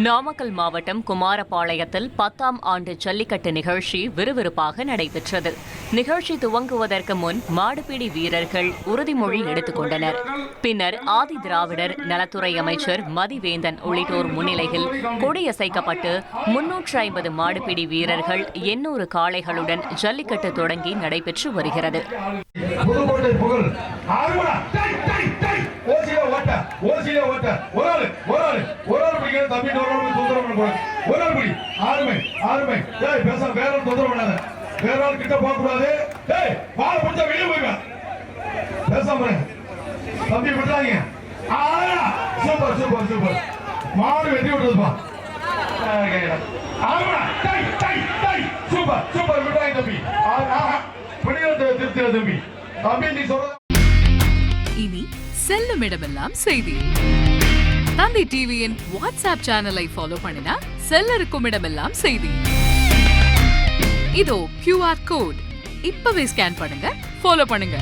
நாமக்கல் மாவட்டம் குமாரபாளையத்தில் 10ஆம் ஆண்டு ஜல்லிக்கட்டு நிகழ்ச்சி விறுவிறுப்பாக நடைபெற்றது. நிகழ்ச்சி துவங்குவதற்கு முன் மாடுபிடி வீரர்கள் உறுதிமொழி எடுத்துக் கொண்டனர். பின்னர் ஆதி திராவிடர் நலத்துறை அமைச்சர் மதிவேந்தன் உள்ளிட்டோர் முன்னிலையில் கொடியசைக்கப்பட்டு 350 மாடுபிடி வீரர்கள் 800 காளைகளுடன் ஜல்லிக்கட்டு தொடங்கி நடைபெற்று வருகிறது. மாடு வெட்டி விட்டுருப்பா. சூப்பர் சூப்பர் விட்டாங்க தம்பி. தம்பி தம்பி நீ சொல்ற இனி செல்லும் இடமெல்லாம் செய்தி. தந்தி டிவியின் வாட்ஸ்அப் சேனலை ஃபாலோ பண்ணினா செல்லருக்கும் இடமெல்லாம் செய்தி. இதோ QR கோட் இப்பவே ஸ்கேன் பண்ணுங்க, ஃபாலோ பண்ணுங்க.